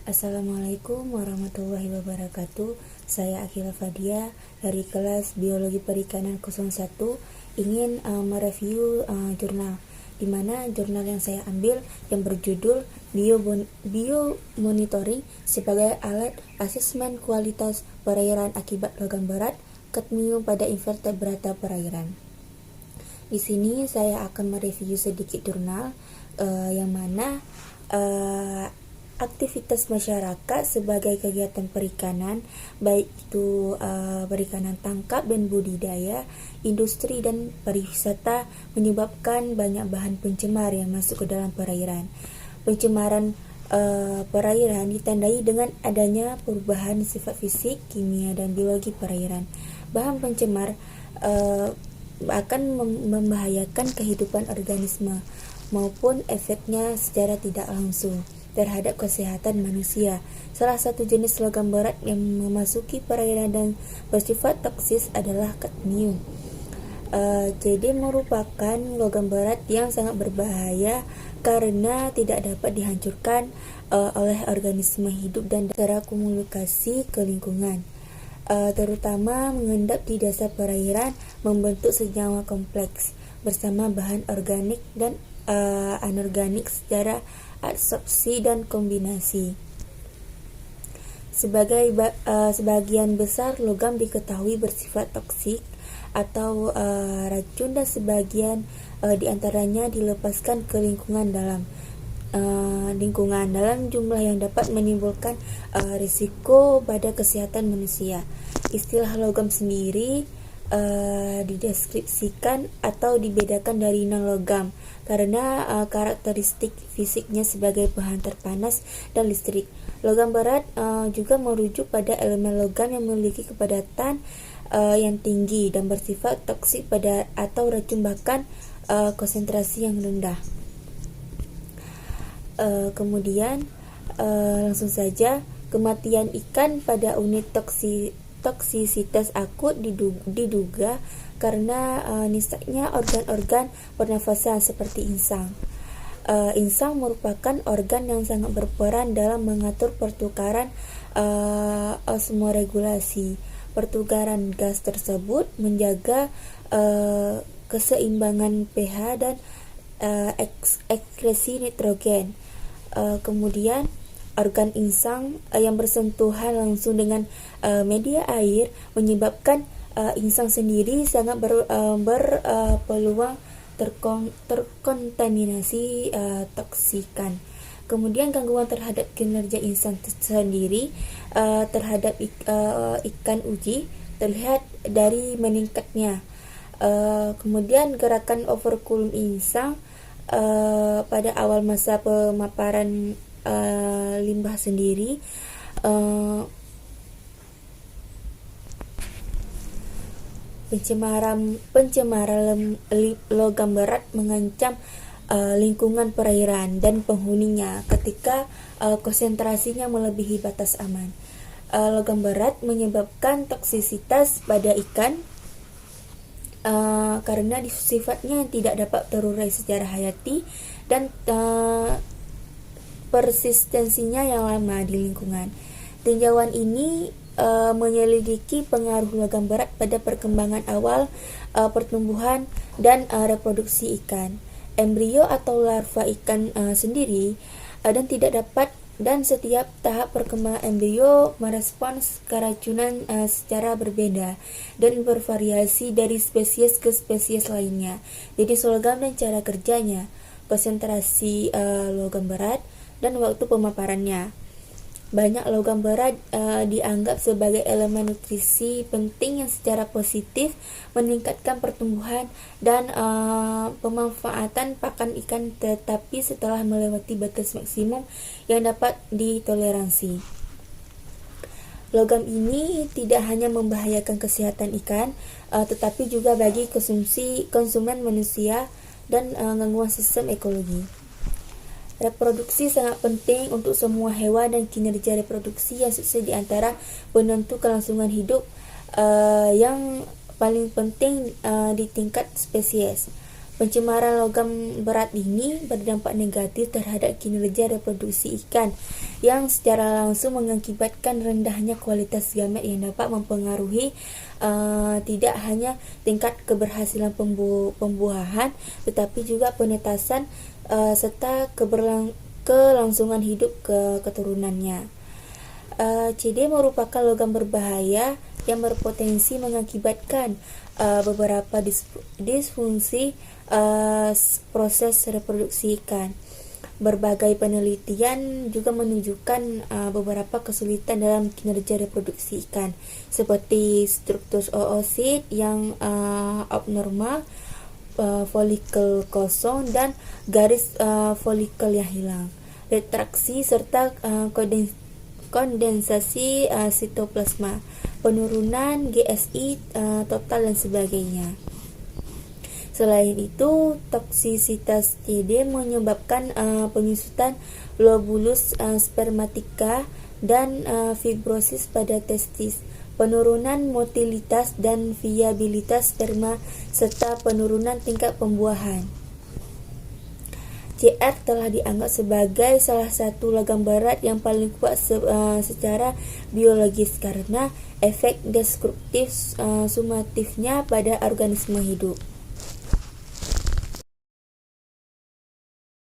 Assalamualaikum warahmatullahi wabarakatuh. Saya Akila Fadia dari kelas Biologi Perikanan 01 ingin mereview jurnal, di mana jurnal yang saya ambil yang berjudul Biomonitoring sebagai alat asesmen kualitas perairan akibat logam berat kadmium pada invertebrata perairan. Di sini saya akan mereview sedikit jurnal yang mana aktivitas masyarakat sebagai kegiatan perikanan, baik itu perikanan tangkap dan budidaya, industri dan pariwisata, menyebabkan banyak bahan pencemar yang masuk ke dalam perairan. Pencemaran perairan ditandai dengan adanya perubahan sifat fisik, kimia, dan biologi perairan. Bahan pencemar akan membahayakan kehidupan organisme maupun efeknya secara tidak langsung terhadap kesehatan manusia. Salah satu jenis logam berat yang memasuki perairan dan bersifat toksis adalah kadmium. Jadi merupakan logam berat yang sangat berbahaya karena tidak dapat dihancurkan oleh organisme hidup dan terakumulasi ke lingkungan. Terutama mengendap di dasar perairan, membentuk senyawa kompleks bersama bahan organik dan anorganik secara absorpsi dan kombinasi. Sebagian besar logam diketahui bersifat toksik atau racun, dan sebagian diantaranya dilepaskan ke lingkungan dalam jumlah yang dapat menimbulkan risiko pada kesehatan manusia. Istilah logam sendiri dideskripsikan atau dibedakan dari non-logam karena karakteristik fisiknya sebagai bahan terpanas dan listrik. Logam berat juga merujuk pada elemen logam yang memiliki kepadatan yang tinggi dan bersifat toksik pada atau racun, bahkan konsentrasi yang rendah. Kemudian langsung saja, kematian ikan pada unit toksisitas akut diduga karena nisaknya organ-organ pernafasan seperti insang. Insang merupakan organ yang sangat berperan dalam mengatur pertukaran osmoregulasi. Pertukaran gas tersebut menjaga keseimbangan pH dan ekskresi nitrogen. Kemudian organ insang yang bersentuhan langsung dengan media air menyebabkan insang sendiri sangat berpeluang terkontaminasi toksikan. Kemudian gangguan terhadap kinerja insang sendiri terhadap ikan uji terlihat dari meningkatnya. Kemudian gerakan overkulum insang pada awal masa pemaparan limbah sendiri pencemaran logam berat mengancam lingkungan perairan dan penghuninya ketika konsentrasinya melebihi batas aman. Logam berat menyebabkan toksisitas pada ikan karena sifatnya tidak dapat terurai secara hayati dan persistensinya yang lama di lingkungan. Tinjauan ini menyelidiki pengaruh logam berat pada perkembangan awal pertumbuhan dan reproduksi ikan, embrio atau larva ikan sendiri, dan setiap tahap perkembangan embrio merespons keracunan secara berbeda dan bervariasi dari spesies ke spesies lainnya. Jenis logam dan cara kerjanya, konsentrasi logam berat, dan waktu pemaparannya. Banyak logam berat dianggap sebagai elemen nutrisi penting yang secara positif meningkatkan pertumbuhan dan pemanfaatan pakan ikan, tetapi setelah melewati batas maksimum yang dapat ditoleransi. Logam ini tidak hanya membahayakan kesehatan ikan, tetapi juga bagi konsumen manusia dan gangguan sistem ekologi. Reproduksi sangat penting untuk semua hewan, dan kinerja reproduksi yang sukses di antara penentu kelangsungan hidup yang paling penting di tingkat spesies. Pencemaran logam berat ini berdampak negatif terhadap kinerja reproduksi ikan, yang secara langsung mengakibatkan rendahnya kualitas gamet yang dapat mempengaruhi tidak hanya tingkat keberhasilan pembuahan, tetapi juga penetasan serta kelangsungan hidup keturunannya. CD merupakan logam berbahaya yang berpotensi mengakibatkan beberapa disfungsi proses reproduksi ikan. Berbagai penelitian juga menunjukkan beberapa kesulitan dalam kinerja reproduksi ikan, seperti struktur oosit yang abnormal, folikel kosong dan garis folikel yang hilang, retraksi serta kondensasi sitoplasma, penurunan GSI total dan sebagainya. Selain itu, toksisitas CD menyebabkan penyusutan lobulus spermatica dan fibrosis pada testis, penurunan motilitas dan viabilitas sperma, serta penurunan tingkat pembuahan. CR telah dianggap sebagai salah satu logam berat yang paling kuat secara biologis karena efek destruktif sumatifnya pada organisme hidup.